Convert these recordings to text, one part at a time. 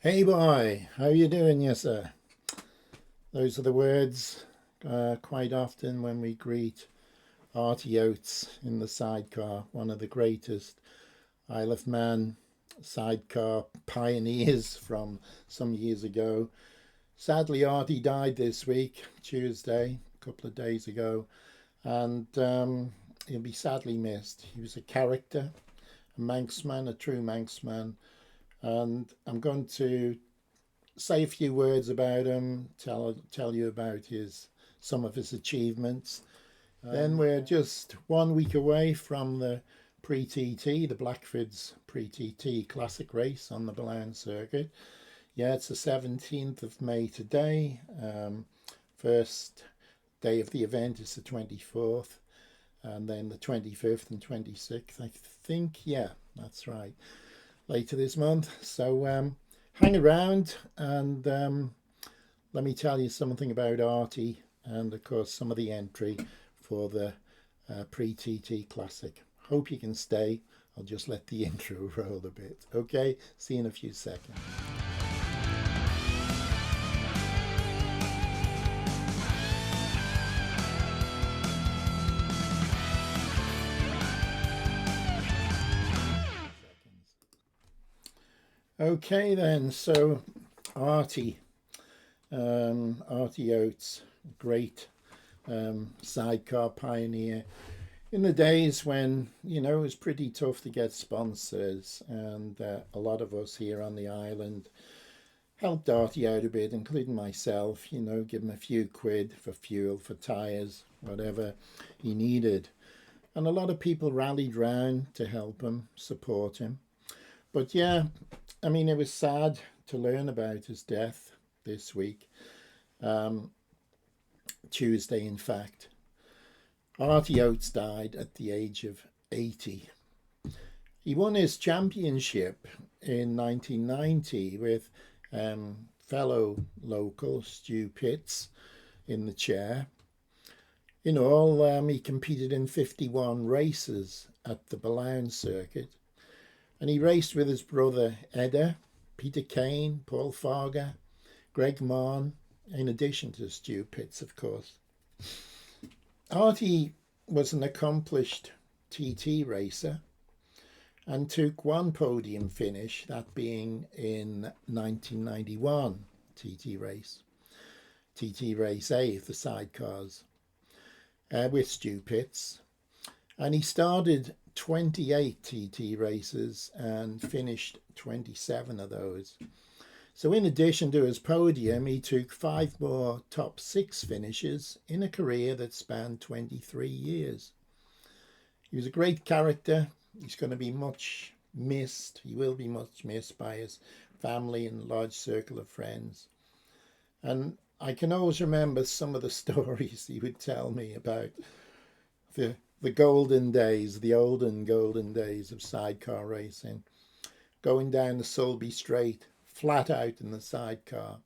Hey boy, how you doing, yes sir? Those are the words quite often when we greet Artie Oates in the sidecar, one of the greatest Isle of Man sidecar pioneers from some years ago. Sadly, Artie died this week, Tuesday, a couple of days ago, and he'll be sadly missed. He was a character, a Manxman, a true Manxman, and I'm going to say a few words about him, tell you about his some of his achievements. Then we're just 1 week away from the pre-TT, the Blackford's pre-TT classic race on the Billown circuit. Yeah, it's the 17th of May today. First day of the event is the 24th, and then the 25th and 26th, I think. Yeah, that's right. Later this month. So hang around and let me tell you something about Artie and, of course, some of the entry for the pre-TT Classic. Hope you can stay. I'll just let the intro roll a bit. Okay, see you in a few seconds. Okay then, so Artie, Artie Oates, great sidecar pioneer in the days when it was pretty tough to get sponsors, and a lot of us here on the island helped Artie out a bit, including myself. Give him a few quid for fuel, for tyres, whatever he needed, and a lot of people rallied round to help him, support him. But yeah, I mean, it was sad to learn about his death this week. Tuesday, in fact. Artie Oates died at the age of 80. He won his championship in 1990 with fellow local Stu Pitts in the chair. In all, he competed in 51 races at the Billown circuit. And he raced with his brother Edda, Peter Cain, Paul Fargher, Greg Mahon, in addition to Stu Pitts, of course. Artie was an accomplished TT racer and took one podium finish, that being in 1991 TT race A of the sidecars, with Stu Pitts. And he started 28 TT races and finished 27 of those. So in addition to his podium, he took 5 more top 6 finishes in a career that spanned 23 years. He was a great character. He's going to be much missed. He will be much missed by his family and large circle of friends. And I can always remember some of the stories he would tell me about the golden days, the olden golden days of sidecar racing. Going down the Sulby Straight, flat out in the sidecar,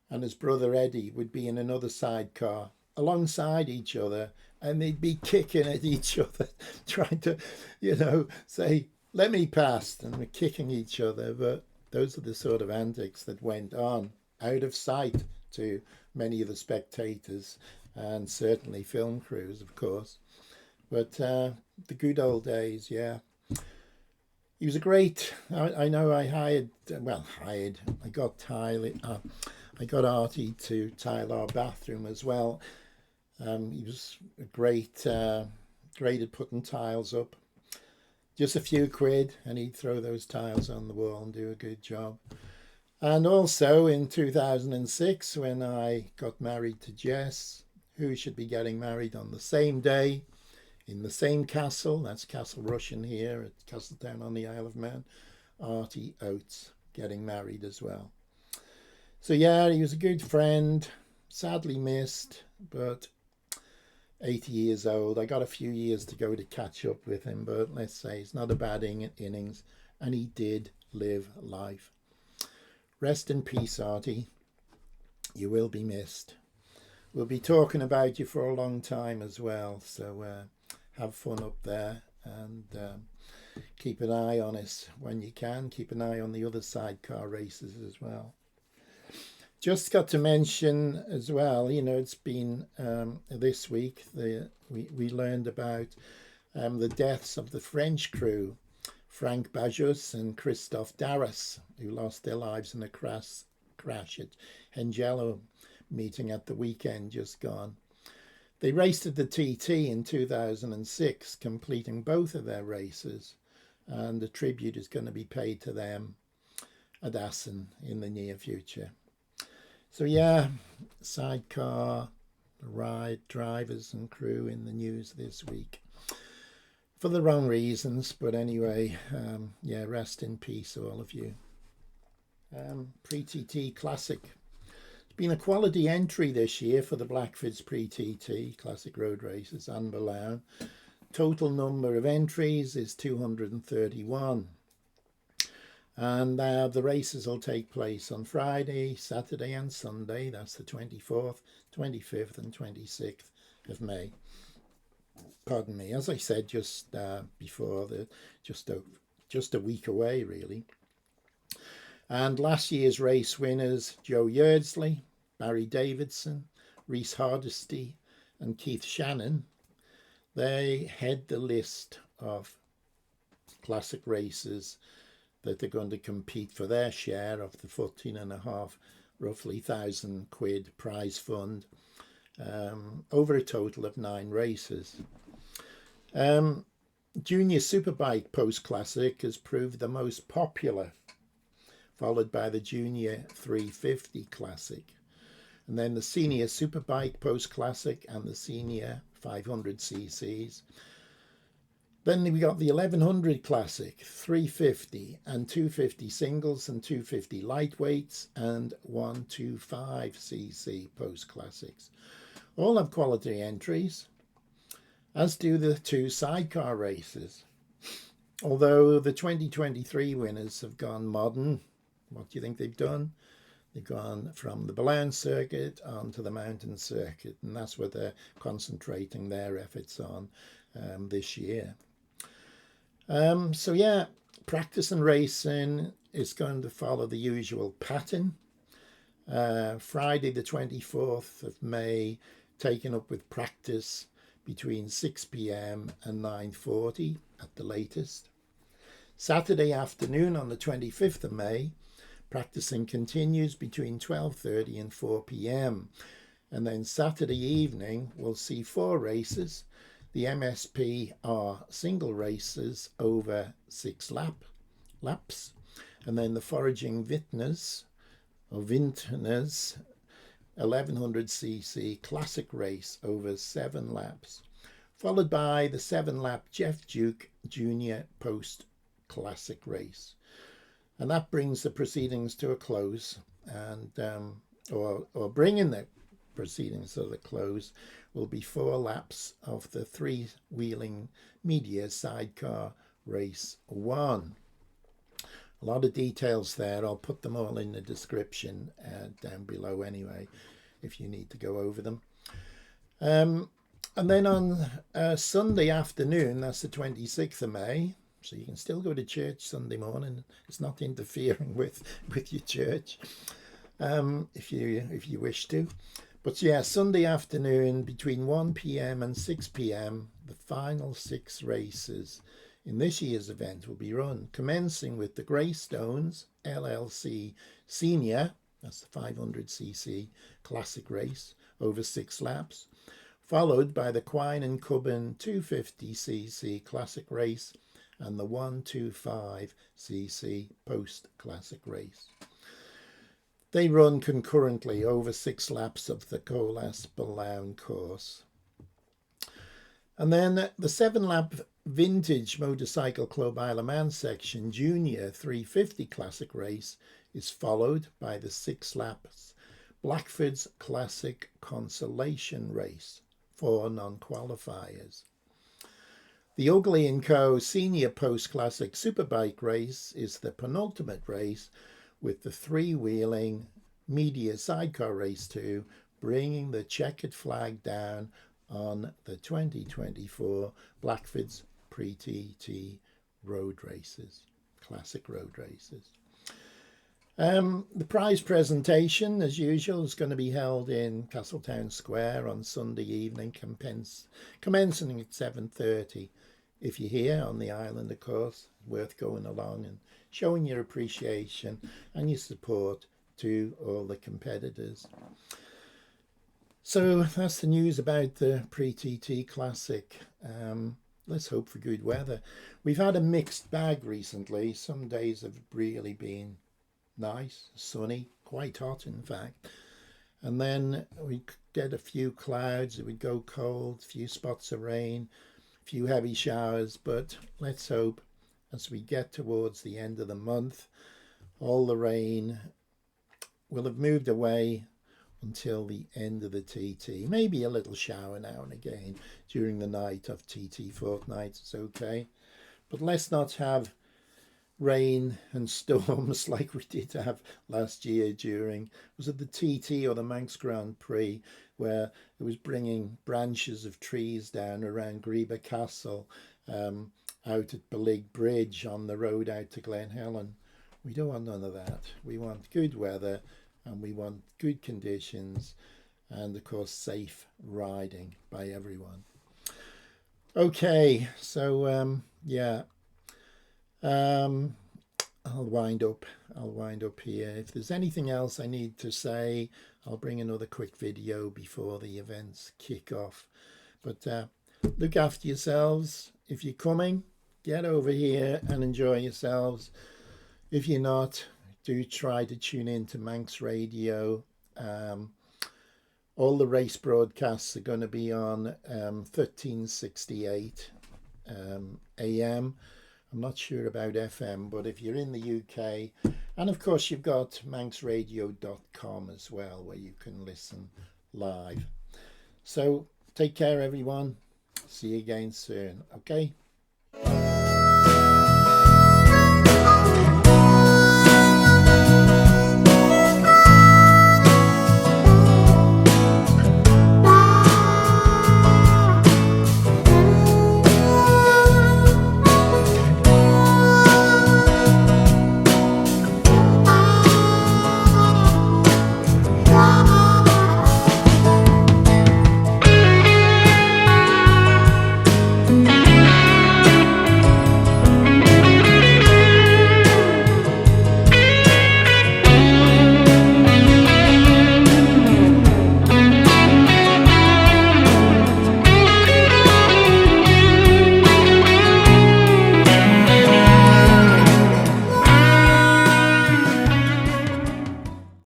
and his brother Eddie would be in another sidecar alongside each other, and they'd be kicking at each other, trying to, say, let me pass, and we're kicking each other. But those are the sort of antics that went on out of sight to many of the spectators and certainly film crews, of course. But the good old days, yeah. He was a great. I know. I got Artie to tile our bathroom as well. He was great at putting tiles up. Just a few quid, and he'd throw those tiles on the wall and do a good job. And also in 2006, when I got married to Jess, who should be getting married on the same day, in the same castle, that's Castle Rushen here at Castletown on the Isle of Man, Artie Oates getting married as well. So yeah, he was a good friend, sadly missed, but 80 years old. I got a few years to go to catch up with him, but let's say it's not a bad innings, and he did live life. Rest in peace, Artie. You will be missed. We'll be talking about you for a long time as well, so have fun up there, and keep an eye on it when you can. Keep an eye on the other sidecar races as well. Just got to mention as well, you know, it's been this week, we learned about the deaths of the French crew, Frank Bajus and Christophe Darras, who lost their lives in a crash at Hengelo meeting at the weekend just gone. They raced at the TT in 2006, completing both of their races, and a tribute is going to be paid to them at Assen in the near future. So yeah, sidecar ride drivers and crew in the news this week. For the wrong reasons, but anyway, yeah, rest in peace, all of you. Pre-TT Classic. It's been a quality entry this year for the Blackford's Pre-TT Classic Road Races and Billown. Total number of entries is 231. And the races will take place on Friday, Saturday and Sunday. That's the 24th, 25th and 26th of May. Pardon me, as I said just before, just a week away really. And last year's race winners, Joe Yeardsley, Barry Davidson, Rhys Hardesty and Keith Shannon, they head the list of classic races that are going to compete for their share of the 14.5, roughly £1,000 prize fund, over a total of 9 races. Junior Superbike Post Classic has proved the most popular, followed by the Junior 350 Classic, and then the Senior Superbike Post Classic and the Senior 500cc's. Then we got the 1100 Classic, 350 and 250 singles and 250 lightweights and 125cc Post Classics. All have quality entries, as do the 2 sidecar races. Although the 2023 winners have gone modern, what do you think they've done? They've gone from the Billown circuit onto the mountain circuit, and that's what they're concentrating their efforts on this year. So yeah, practice and racing is going to follow the usual pattern. Friday the 24th of May, taken up with practice between 6 p.m. and 9:40 at the latest. Saturday afternoon on the 25th of May, practicing continues between 12:30 and 4 p.m. And then Saturday evening we'll see 4 races. The MSP are single races over 6 laps, and then the Foraging Vintners 1100cc classic race over 7 laps, followed by the 7-lap Jeff Duke Junior Post Classic race. And that brings the proceedings to a close, and or bringing the proceedings to the close will be 4 laps of the 3-wheeling media sidecar race 1. A lot of details there. I'll put them all in the description down below anyway, if you need to go over them. And then on Sunday afternoon, that's the 26th of May, so you can still go to church Sunday morning. It's not interfering with your church, if you wish to. But yeah, Sunday afternoon between 1 p.m. and 6 p.m, the final 6 races in this year's event will be run, commencing with the Greystones LLC Senior, that's the 500cc classic race over 6 laps, followed by the Quine and Cubbon 250cc classic race and the 125cc post classic race. They run concurrently over 6 laps of the Colas Billown course. And then the 7-lap Vintage Motorcycle Club Isle of Man section Junior 350 classic race is followed by the 6 laps Blackford's Classic Consolation race for non-qualifiers. The Ugly & Co. Senior Post Classic Superbike race is the penultimate race, with the 3-wheeling media sidecar race 2 bringing the checkered flag down on the 2024 Blackford's Pre-TT road races, classic road races. The prize presentation, as usual, is going to be held in Castletown Square on Sunday evening, commencing at 7:30. If you're here on the island, of course, worth going along and showing your appreciation and your support to all the competitors. So that's the news about the Pre-TT Classic. Let's hope for good weather. We've had a mixed bag recently. Some days have really been nice, sunny, quite hot in fact. And then we get a few clouds, it would go cold, a few spots of rain, a few heavy showers, but let's hope as we get towards the end of the month, all the rain will have moved away until the end of the TT. Maybe a little shower now and again during the night of TT fortnight is okay. But let's not have rain and storms like we did have last year during, was it the TT or the Manx Grand Prix, where it was bringing branches of trees down around Greeba Castle, out at Belig Bridge on the road out to Glen Helen. We don't want none of that. We want good weather and we want good conditions and of course safe riding by everyone. Okay, so yeah. I'll wind up here. If there's anything else I need to say, I'll bring another quick video before the events kick off. But look after yourselves. If you're coming, get over here and enjoy yourselves. If you're not, do try to tune in to Manx Radio. All the race broadcasts are going to be on 1368 AM. I'm not sure about FM, but if you're in the UK, and of course you've got manxradio.com as well, where you can listen live. So take care, everyone. See you again soon. Okay.